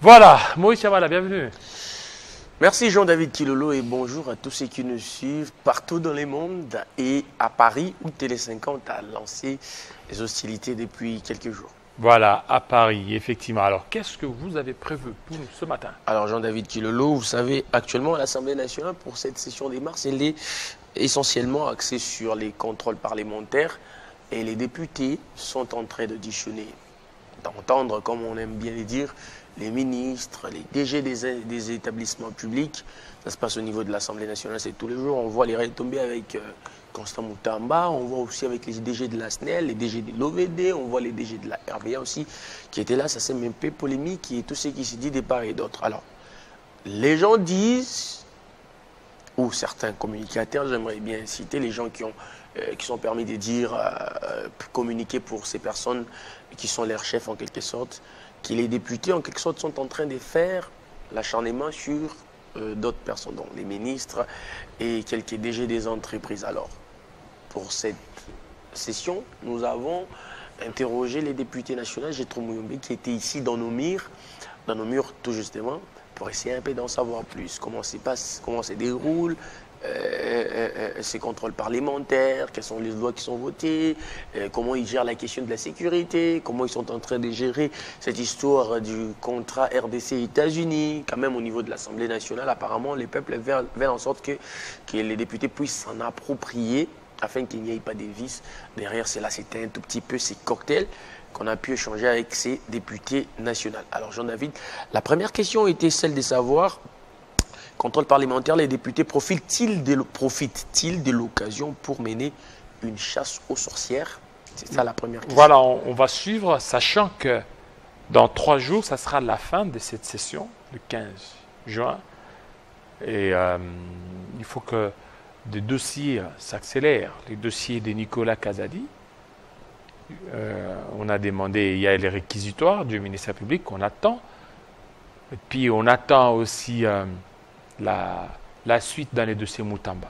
Voilà, Moïse Chabala, bienvenue. Merci Jean-David Kilolo et bonjour à tous ceux qui nous suivent partout dans le monde et à Paris où Télé 50 a lancé les hostilités depuis quelques jours. Voilà, à Paris, effectivement. Alors, qu'est-ce que vous avez prévu pour nous ce matin? Alors Jean-David Kilolo, vous savez, actuellement à l'Assemblée nationale, pour cette session des mars, elle est essentiellement axée sur les contrôles parlementaires et les députés sont en train d'entendre, comme on aime bien les dire, les ministres, les DG des établissements publics. Ça se passe au niveau de l'Assemblée nationale, c'est tous les jours. On voit les retombées avec Constant Moutamba, on voit aussi avec les DG de la SNEL, les DG de l'OVD, on voit les DG de la RVA aussi, qui étaient là. Ça s'est même peu polémique et tout ce qui se dit de part et d'autre. Alors, les gens disent, ou certains communicateurs, j'aimerais bien citer les gens qui sont permis de dire, communiquer pour ces personnes qui sont leurs chefs en quelque sorte, que les députés en quelque sorte sont en train de faire l'acharnement sur d'autres personnes, donc les ministres et quelques DG des entreprises. Alors, pour cette session, nous avons interrogé les députés nationaux, Gétro Mouyombe, qui étaient ici dans nos murs tout justement, pour essayer un peu d'en savoir plus, comment ça passe, comment se déroule, ces contrôles parlementaires, quelles sont les lois qui sont votées, comment ils gèrent la question de la sécurité, comment ils sont en train de gérer cette histoire du contrat RDC-États-Unis. Quand même au niveau de l'Assemblée nationale, apparemment les peuples veulent en sorte que les députés puissent s'en approprier afin qu'il n'y ait pas de vices. Derrière cela, c'était un tout petit peu ces cocktails qu'on a pu échanger avec ces députés nationaux. Alors Jean-David, la première question était celle de savoir, contrôle parlementaire, les députés profitent-ils de l'occasion pour mener une chasse aux sorcières? C'est ça la première question. Voilà, on va suivre, sachant que dans 3 jours, ça sera la fin de cette session, le 15 juin. Et il faut que des dossiers s'accélèrent. Les dossiers de Nicolas Kazadi, on a demandé, il y a les réquisitoires du ministère public qu'on attend. Et puis on attend aussi la suite dans les dossiers Moutamba.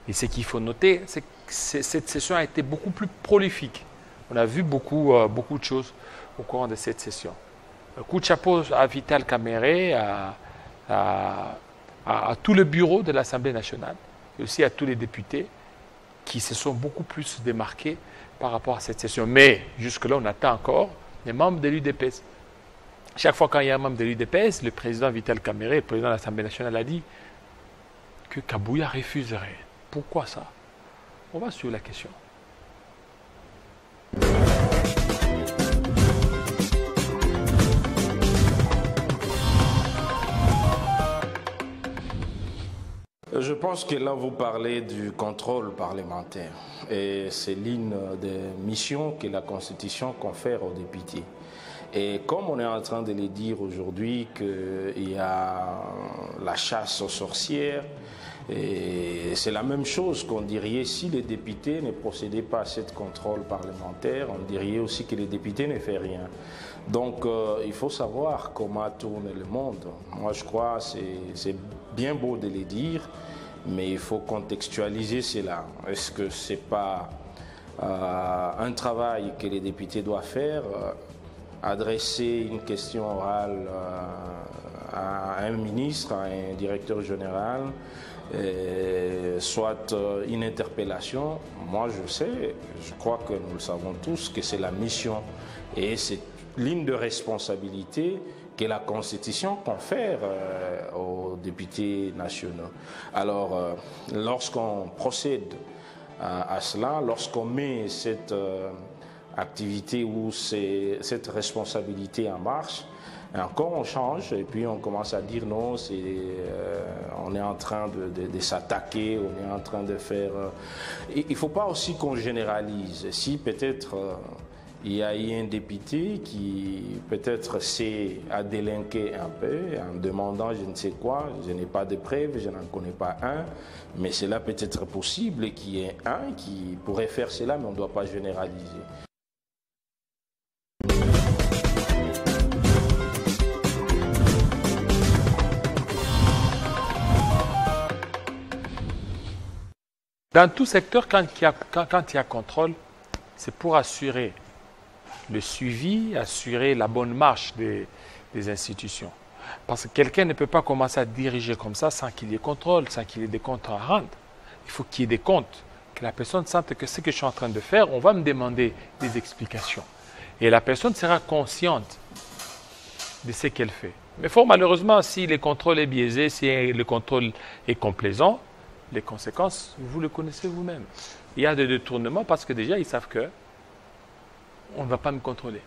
Et ce qu'il faut noter, c'est que cette session a été beaucoup plus prolifique. On a vu beaucoup de choses au cours de cette session. Coup de chapeau à Vital Kamerhe, à tout le bureau de l'Assemblée nationale, et aussi à tous les députés qui se sont beaucoup plus démarqués par rapport à cette session. Mais jusque-là, on attend encore les membres de l'UDPS. Chaque fois qu'il y a un membre de l'UDPS, le président Vital Kamerhe, le président de l'Assemblée nationale, a dit que Kabouya refuserait. Pourquoi ça? On va sur la question. Je pense que là, vous parlez du contrôle parlementaire. Et c'est l'une des missions que la Constitution confère aux députés. Et comme on est en train de le dire aujourd'hui qu'il y a la chasse aux sorcières, et c'est la même chose qu'on dirait si les députés ne procédaient pas à ce contrôle parlementaire, on dirait aussi que les députés ne font rien. Donc il faut savoir comment tourne le monde. Moi je crois que c'est bien beau de le dire, mais il faut contextualiser cela. Est-ce que ce n'est pas un travail que les députés doivent faire, adresser une question orale à un ministre, à un directeur général, soit une interpellation? Moi je sais, je crois que nous le savons tous, que c'est la mission et c'est l'une de responsabilité que la Constitution confère aux députés nationaux. Alors, lorsqu'on procède à cela, lorsqu'on met cette activité ou cette responsabilité en marche, et encore on change et puis on commence à dire non, on est en train de s'attaquer, on est en train de faire... il ne faut pas aussi qu'on généralise. Si peut-être il y a eu un député qui peut-être a délinqué un peu en demandant je ne sais quoi, je n'ai pas de preuves, je n'en connais pas un, mais cela peut être possible qu'il y ait un qui pourrait faire cela, mais on ne doit pas généraliser. Dans tout secteur, quand il y a contrôle, c'est pour assurer le suivi, assurer la bonne marche des institutions. Parce que quelqu'un ne peut pas commencer à diriger comme ça sans qu'il y ait contrôle, sans qu'il y ait des comptes à rendre. Il faut qu'il y ait des comptes, que la personne sente que ce que je suis en train de faire, on va me demander des explications. Et la personne sera consciente de ce qu'elle fait. Mais fort malheureusement, si le contrôle est biaisé, si le contrôle est complaisant, les conséquences, vous le connaissez vous-même. Il y a des détournements parce que déjà, ils savent que on ne va pas me contrôler.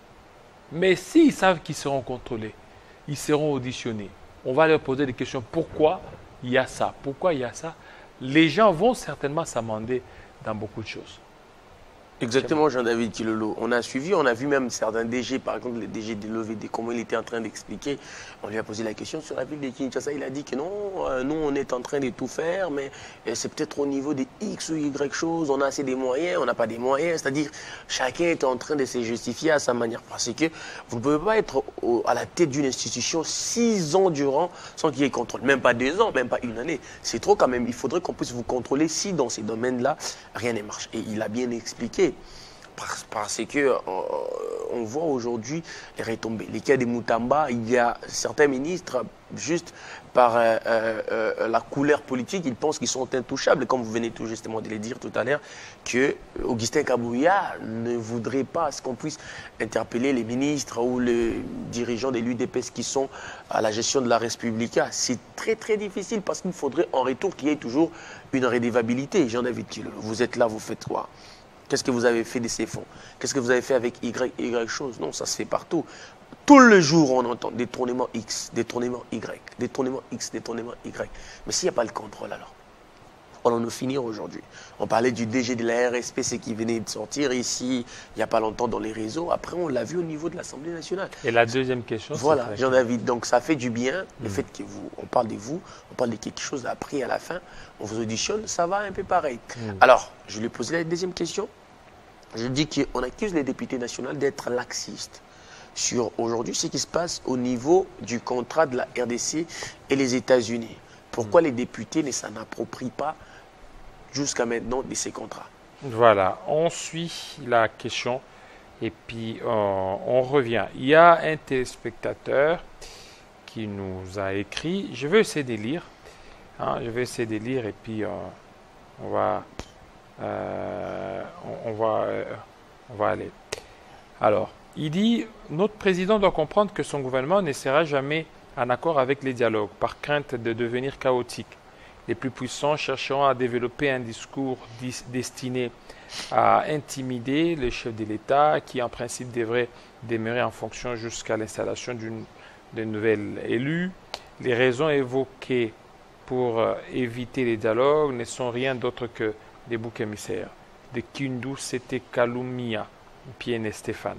Mais s'ils savent qu'ils seront contrôlés, ils seront auditionnés, on va leur poser des questions. Pourquoi il y a ça? Pourquoi il y a ça? Les gens vont certainement s'amender dans beaucoup de choses. Exactement, Jean-David Kilolo. On a suivi, on a vu même certains DG, par exemple le DG de l'OVD, comment il était en train d'expliquer. On lui a posé la question sur la ville de Kinshasa. Il a dit que non, nous on est en train de tout faire, mais c'est peut-être au niveau des X ou Y choses. On a assez des moyens, on n'a pas des moyens. C'est-à-dire, chacun est en train de se justifier à sa manière. Parce que vous ne pouvez pas être à la tête d'une institution 6 ans durant sans qu'il y ait contrôle. Même pas 2 ans, même pas 1 année. C'est trop quand même. Il faudrait qu'on puisse vous contrôler si dans ces domaines-là, rien ne marche. Et il a bien expliqué. Parce que on voit aujourd'hui les retombées. Les cas des Moutamba, il y a certains ministres, juste par la couleur politique, ils pensent qu'ils sont intouchables. Comme vous venez tout justement de le dire tout à l'heure, que Augustin Kabouya ne voudrait pas qu'on puisse interpeller les ministres ou les dirigeants de l'UDPS qui sont à la gestion de la Respublica. C'est très très difficile parce qu'il faudrait en retour qu'il y ait toujours une redevabilité. Jean-David Kilolo, vous êtes là, vous faites quoi? Qu'est-ce que vous avez fait de ces fonds? Qu'est-ce que vous avez fait avec Y chose? Non, ça se fait partout. Tout le jour, on entend détournement X, détournement Y, détournement X, détournement Y. Mais s'il n'y a pas le contrôle, alors, on en a fini aujourd'hui. On parlait du DG de la RSPC qui venait de sortir ici, il n'y a pas longtemps dans les réseaux. Après, on l'a vu au niveau de l'Assemblée nationale. Et la deuxième question, voilà, Jean-David, donc ça fait du bien, le fait que on parle de vous, on parle de quelque chose après à la fin, on vous auditionne, ça va un peu pareil. Alors, je lui ai posé la deuxième question. Je dis qu'on accuse les députés nationaux d'être laxistes sur aujourd'hui ce qui se passe au niveau du contrat de la RDC et les États-Unis. Pourquoi les députés ne s'en approprient pas jusqu'à maintenant de ces contrats? Voilà, on suit la question et puis on revient. Il y a un téléspectateur qui nous a écrit. Je vais essayer de lire. Je vais essayer de lire et puis on va aller. Alors, il dit, notre président doit comprendre que son gouvernement ne sera jamais en accord avec les dialogues, par crainte de devenir chaotique. Les plus puissants chercheront à développer un discours destiné à intimider le chef de l'État, qui en principe devrait demeurer en fonction jusqu'à l'installation d'une nouvelle élue. Les raisons évoquées pour éviter les dialogues ne sont rien d'autre que des boucs émissaires. De Kindu, c'était Kalumia, Pienne Stéphane.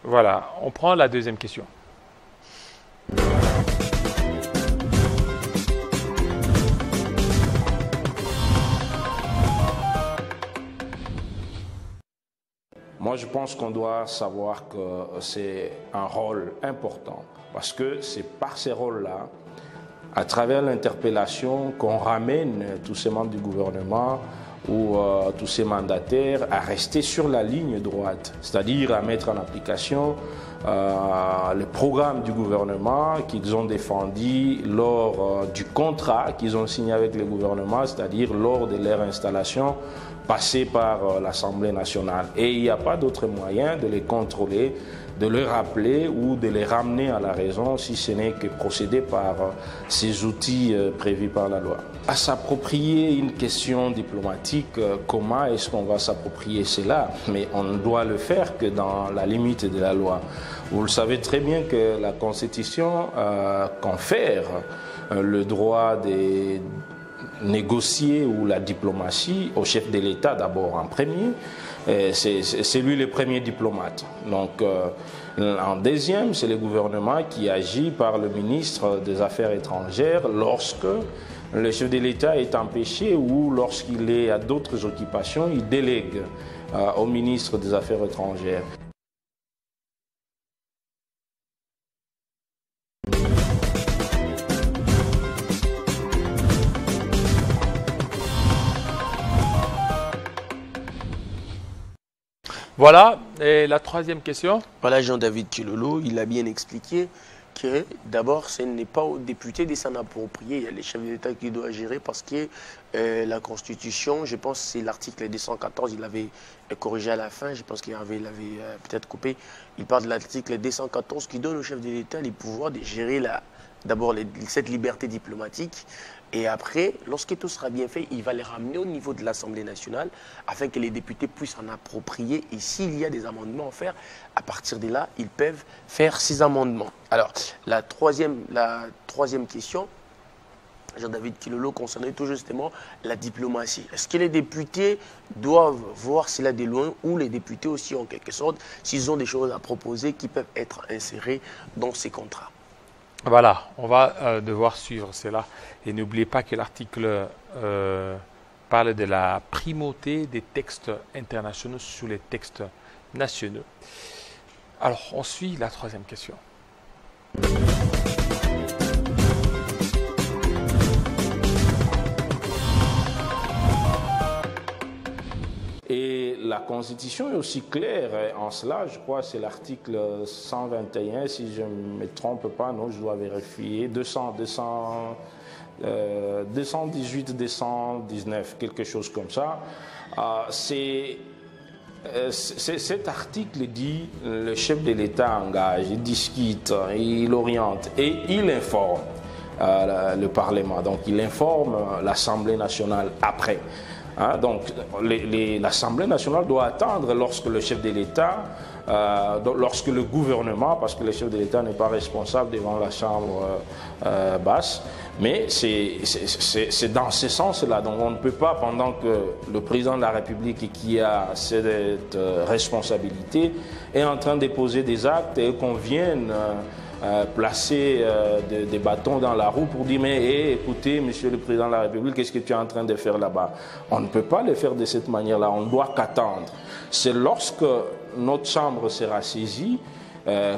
Voilà, on prend la deuxième question. Moi, je pense qu'on doit savoir que c'est un rôle important parce que c'est par ces rôles-là, à travers l'interpellation, qu'on ramène tous ces membres du gouvernement ou tous ces mandataires à rester sur la ligne droite, c'est-à-dire à mettre en application le programme du gouvernement qu'ils ont défendu lors du contrat qu'ils ont signé avec le gouvernement, c'est-à-dire lors de leur installation passée par l'Assemblée nationale. Et il n'y a pas d'autre moyen de les contrôler, de les rappeler ou de les ramener à la raison si ce n'est que procéder par ces outils prévus par la loi. À s'approprier une question diplomatique, comment est-ce qu'on va s'approprier cela? Mais on ne doit le faire que dans la limite de la loi. Vous le savez très bien que la Constitution confère le droit de négocier ou la diplomatie au chef de l'État d'abord en premier. C'est lui le premier diplomate. Donc, en deuxième, c'est le gouvernement qui agit par le ministre des Affaires étrangères lorsque le chef de l'État est empêché ou lorsqu'il est à d'autres occupations, il délègue au ministre des Affaires étrangères. Voilà, et la troisième question. Voilà, Jean-David Kilolo, il a bien expliqué que d'abord, ce n'est pas aux députés de s'en approprier. Il y a les chefs d'État qui doivent gérer parce que la Constitution, je pense que c'est l'article 214, il avait corrigé à la fin, je pense qu'il l'avait peut-être coupé. Il parle de l'article 214 qui donne aux chefs de l'État les pouvoirs de gérer d'abord cette liberté diplomatique. Et après, lorsque tout sera bien fait, il va les ramener au niveau de l'Assemblée nationale afin que les députés puissent en approprier. Et s'il y a des amendements à faire, à partir de là, ils peuvent faire ces amendements. Alors, la troisième question, Jean-David Kilolo, concernait tout justement la diplomatie. Est-ce que les députés doivent voir cela de loin ou les députés aussi, en quelque sorte, s'ils ont des choses à proposer qui peuvent être insérées dans ces contrats? Voilà, on va devoir suivre cela. Et n'oubliez pas que l'article parle de la primauté des textes internationaux sur les textes nationaux. Alors, on suit la troisième question. Et la Constitution est aussi claire en cela, je crois que c'est l'article 121, si je ne me trompe pas, non, je dois vérifier, 218, 219, quelque chose comme ça. Cet article dit le chef de l'État engage, il discute, il oriente et il informe le Parlement. Donc il informe l'Assemblée nationale après. Hein, donc l'Assemblée nationale doit attendre lorsque le chef de l'État, lorsque le gouvernement, parce que le chef de l'État n'est pas responsable devant la Chambre basse, mais c'est dans ce sens-là. Donc on ne peut pas, pendant que le président de la République qui a cette responsabilité est en train de poser des actes et qu'on vienne placer des bâtons dans la roue pour dire mais écoutez monsieur le président de la République, qu'est-ce que tu es en train de faire là-bas? On ne peut pas le faire de cette manière-là, on ne doit qu'attendre. C'est lorsque notre chambre sera saisie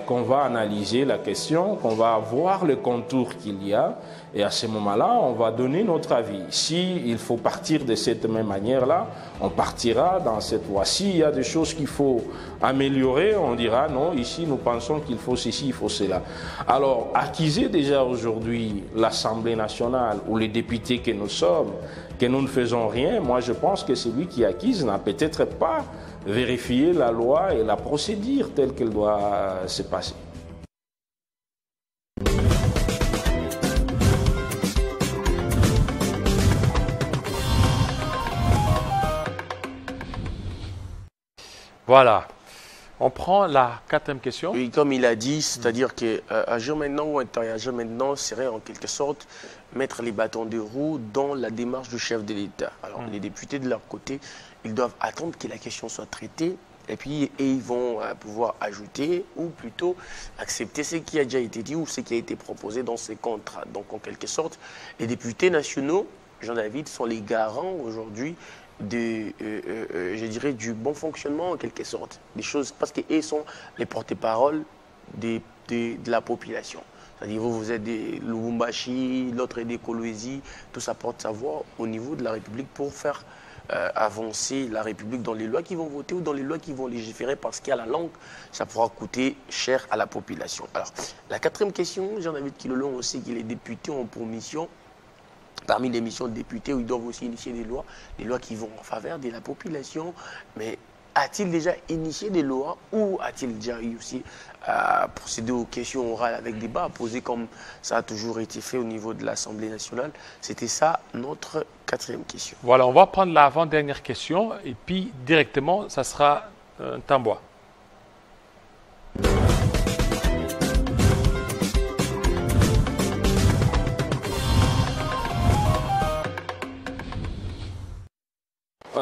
qu'on va analyser la question, qu'on va voir le contour qu'il y a et à ce moment-là, on va donner notre avis. Si il faut partir de cette même manière-là, on partira dans cette voie. S'il y a des choses qu'il faut améliorer, on dira non, ici nous pensons qu'il faut ceci, il faut cela. Alors, accuser déjà aujourd'hui l'Assemblée nationale ou les députés que nous sommes, que nous ne faisons rien, moi je pense que celui qui accuse n'a peut-être pas vérifié la loi et la procédure telle qu'elle doit se passer. Voilà. On prend la quatrième question. Oui, comme il a dit, c'est-à-dire qu'agir maintenant ou interagir maintenant serait en quelque sorte mettre les bâtons de roue dans la démarche du chef de l'État. Alors les députés de leur côté, ils doivent attendre que la question soit traitée et puis ils vont pouvoir ajouter ou plutôt accepter ce qui a déjà été dit ou ce qui a été proposé dans ces contrats. Donc en quelque sorte, les députés nationaux, Jean-David, sont les garants aujourd'hui je dirais, du bon fonctionnement en quelque sorte. Des choses, parce qu'ils sont les porte-parole de la population. C'est-à-dire vous êtes des Lubumbashi, l'autre est des Kolwezi, tout ça porte sa voix au niveau de la République pour faire avancer la République dans les lois qui vont voter ou dans les lois qui vont légiférer parce qu'à la langue, ça pourra coûter cher à la population. Alors, la quatrième question, Jean-David Kilolo, on sait que les députés ont pour mission, parmi les missions de députés, où ils doivent aussi initier des lois qui vont en faveur de la population. Mais a-t-il déjà initié des lois ou a-t-il déjà eu aussi procédé aux questions orales avec débat posées comme ça a toujours été fait au niveau de l'Assemblée nationale? C'était ça notre quatrième question. Voilà, on va prendre l'avant-dernière question et puis directement, ça sera un tambour.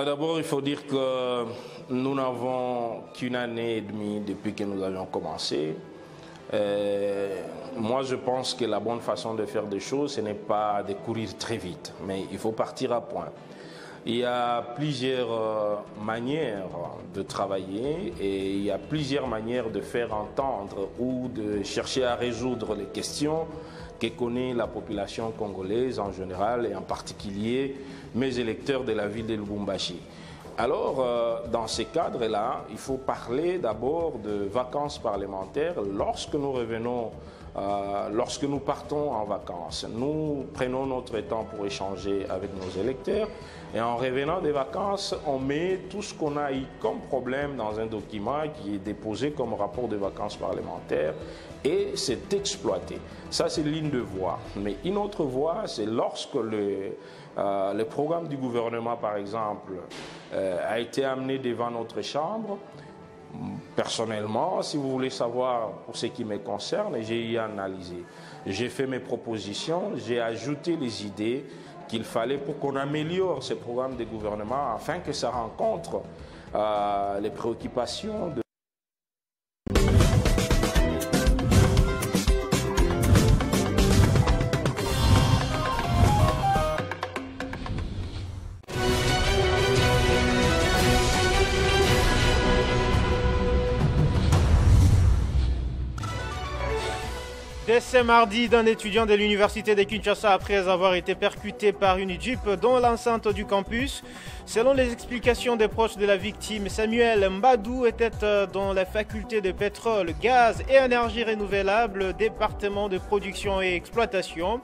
D'abord, il faut dire que nous n'avons qu'une année et demie depuis que nous avions commencé. Moi, je pense que la bonne façon de faire des choses, ce n'est pas de courir très vite, mais il faut partir à point. Il y a plusieurs manières de travailler et il y a plusieurs manières de faire entendre ou de chercher à résoudre les questions que connaît la population congolaise en général et en particulier mes électeurs de la ville de Lubumbashi. Alors, dans ces cadres-là, il faut parler d'abord de vacances parlementaires lorsque nous revenons lorsque nous partons en vacances, nous prenons notre temps pour échanger avec nos électeurs et en revenant des vacances, on met tout ce qu'on a eu comme problème dans un document qui est déposé comme rapport de vacances parlementaires et c'est exploité. Ça, c'est ligne de voie. Mais une autre voie, c'est lorsque le programme du gouvernement, par exemple, a été amené devant notre Chambre. Personnellement, si vous voulez savoir pour ce qui me concerne, j'ai analysé. J'ai fait mes propositions, j'ai ajouté les idées qu'il fallait pour qu'on améliore ce programme de gouvernement afin que ça rencontre les préoccupations de Décès mardi d'un étudiant de l'université de Kinshasa après avoir été percuté par une Jeep dans l'enceinte du campus. Selon les explications des proches de la victime, Samuel Mbadou était dans la faculté de pétrole, gaz et énergie renouvelable, département de production et exploitation.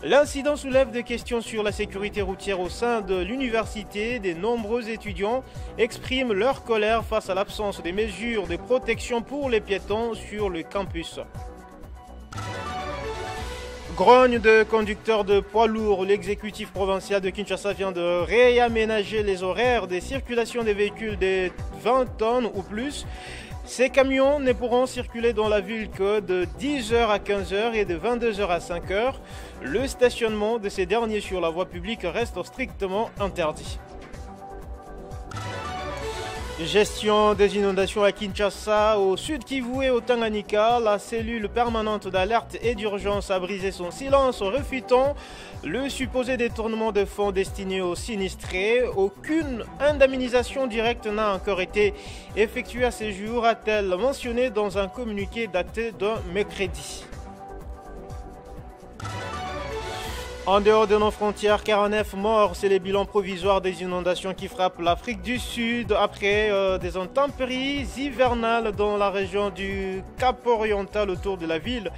L'incident soulève des questions sur la sécurité routière au sein de l'université. De nombreux étudiants expriment leur colère face à l'absence de mesures de protection pour les piétons sur le campus. Grogne de conducteurs de poids lourds, l'exécutif provincial de Kinshasa vient de réaménager les horaires de circulation des véhicules de 20 tonnes ou plus. Ces camions ne pourront circuler dans la ville que de 10h à 15h et de 22h à 5h. Le stationnement de ces derniers sur la voie publique reste strictement interdit. Gestion des inondations à Kinshasa, au sud Kivu et au Tanganyika. La cellule permanente d'alerte et d'urgence a brisé son silence en refutant le supposé détournement de fonds destinés aux sinistrés. Aucune indemnisation directe n'a encore été effectuée à ce jour, a-t-elle mentionné dans un communiqué daté d'un mercredi. En dehors de nos frontières, 49 morts, c'est le bilan provisoire des inondations qui frappent l'Afrique du Sud après des intempéries hivernales dans la région du Cap oriental autour de la ville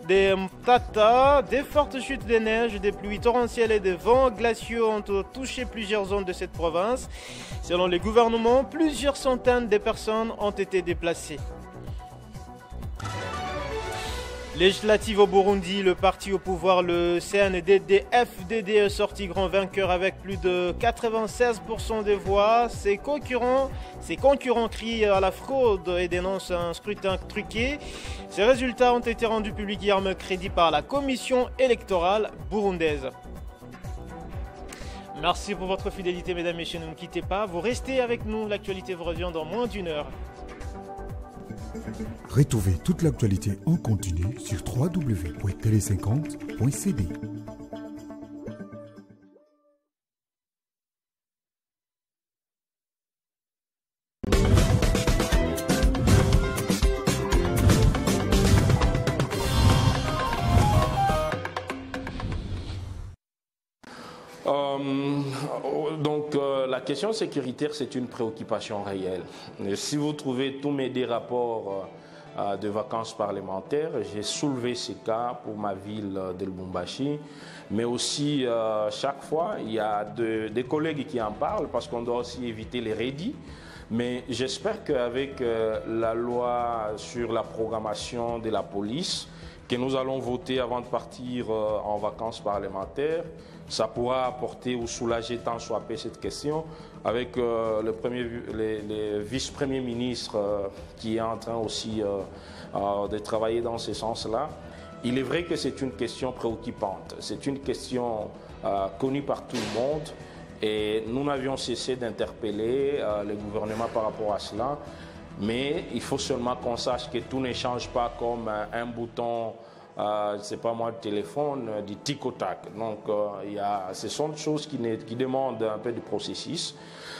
de Mtata. Des fortes chutes de neige, des pluies torrentielles et des vents glaciaux ont touché plusieurs zones de cette province. Selon les gouvernements, plusieurs centaines de personnes ont été déplacées. Législative au Burundi, le parti au pouvoir, le CNDD-FDD, est sorti grand vainqueur avec plus de 96% des voix. Ses concurrents crient à la fraude et dénoncent un scrutin truqué. Ces résultats ont été rendus publics hier mercredi par la commission électorale burundaise. Merci pour votre fidélité, mesdames et messieurs, ne quittez pas. Vous restez avec nous, l'actualité vous revient dans moins d'une heure. Retrouvez toute l'actualité en continu sur www.tele50.cd. La question sécuritaire, c'est une préoccupation réelle. Et si vous trouvez tous mes rapports de vacances parlementaires, j'ai soulevé ces cas pour ma ville de Lubumbashi, mais aussi chaque fois, il y a des collègues qui en parlent parce qu'on doit aussi éviter les raidis. Mais j'espère qu'avec la loi sur la programmation de la police, que nous allons voter avant de partir en vacances parlementaires, ça pourra apporter ou soulager tant soit peu cette question avec le vice-premier ministre qui est en train aussi de travailler dans ce sens-là. Il est vrai que c'est une question préoccupante, c'est une question connue par tout le monde et nous n'avions cessé d'interpeller le gouvernement par rapport à cela, mais il faut seulement qu'on sache que tout ne change pas comme un bouton. Je ne sais pas moi, le téléphone, du tic au tac. Donc, ce sont des choses qui demandent un peu de processus.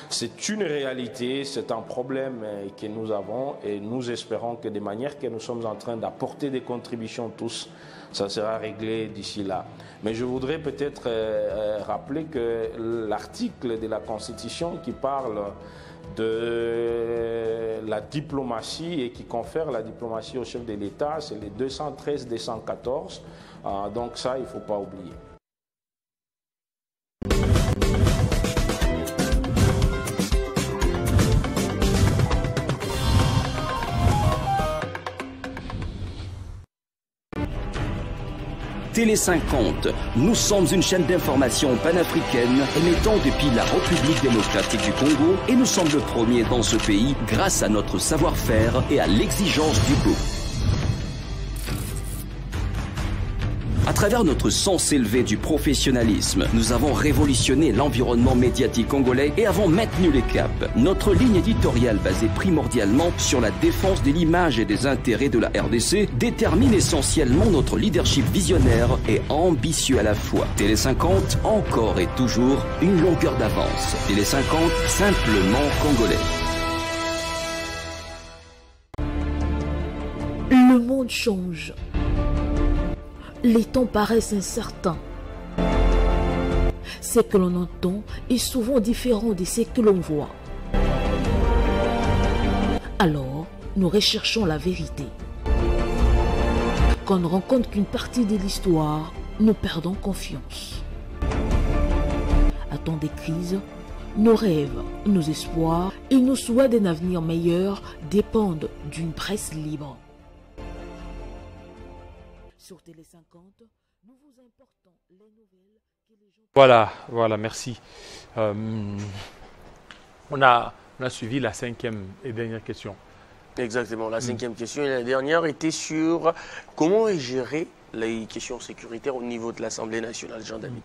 C'est une réalité, c'est un problème que nous avons et nous espérons que de manière que nous sommes en train d'apporter des contributions tous, ça sera réglé d'ici là. Mais je voudrais peut-être rappeler que l'article de la Constitution qui parle de la diplomatie et qui confère la diplomatie au chef de l'État, c'est les 213-214. Donc ça, il ne faut pas oublier. Télé 50, nous sommes une chaîne d'information panafricaine émettant depuis la République démocratique du Congo et nous sommes le premier dans ce pays grâce à notre savoir-faire et à l'exigence du goût. À travers notre sens élevé du professionnalisme, nous avons révolutionné l'environnement médiatique congolais et avons maintenu les caps. Notre ligne éditoriale basée primordialement sur la défense de l'image et des intérêts de la RDC détermine essentiellement notre leadership visionnaire et ambitieux à la fois. Télé 50, encore et toujours, une longueur d'avance. Télé 50, simplement congolais. Le monde change. Les temps paraissent incertains. Ce que l'on entend est souvent différent de ce que l'on voit. Alors, nous recherchons la vérité. Quand on ne rencontre qu'une partie de l'histoire, nous perdons confiance. À temps des crises, nos rêves, nos espoirs et nos souhaits d'un avenir meilleur dépendent d'une presse libre. Sur Télé 50, nous vous importons les nouvelles que les gens... Voilà, merci. On a suivi la 5e et dernière question. Exactement, la 5e question et la dernière était sur comment est gérée les questions sécuritaires au niveau de l'Assemblée nationale, Jean-David.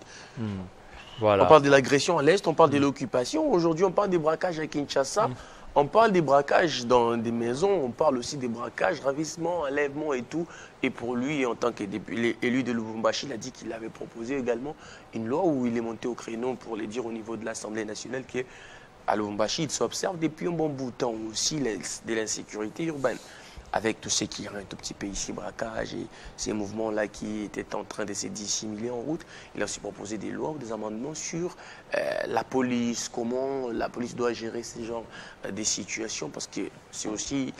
Voilà. On parle de l'agression à l'Est, on parle de l'occupation. Aujourd'hui, on parle des braquages à Kinshasa. On parle des braquages dans des maisons, on parle aussi des braquages, ravissements, enlèvements et tout. Et pour lui, en tant qu'élu de Lubumbashi, il a dit qu'il avait proposé également une loi où il est monté au créneau pour les dire au niveau de l'Assemblée nationale qu'à Lubumbashi, il s'observe depuis un bon bout de temps aussi de l'insécurité urbaine. Avec tout ce qui est un tout petit pays ici, braquage et ces mouvements-là qui étaient en train de se dissimuler en route. Il a aussi proposé des lois ou des amendements sur la police, comment la police doit gérer ce genre de situations, parce que c'est aussi,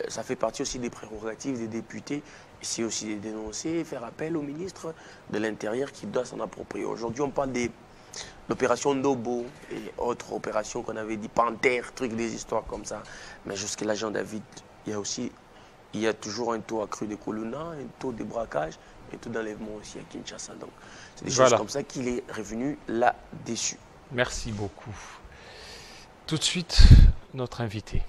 ça fait partie aussi des prérogatives des députés. C'est aussi de dénoncer et faire appel au ministre de l'Intérieur qui doit s'en approprier. Aujourd'hui, on parle de l'opération Nobo et autres opérations qu'on avait dit Panthère, trucs, des histoires comme ça. Mais jusque-là, Jean-David, il y a toujours un taux accru de Colonna, un taux de braquage, un taux d'enlèvement aussi à Kinshasa. Donc, c'est des choses comme ça qu'il est revenu là-dessus. Merci beaucoup. Tout de suite, notre invité.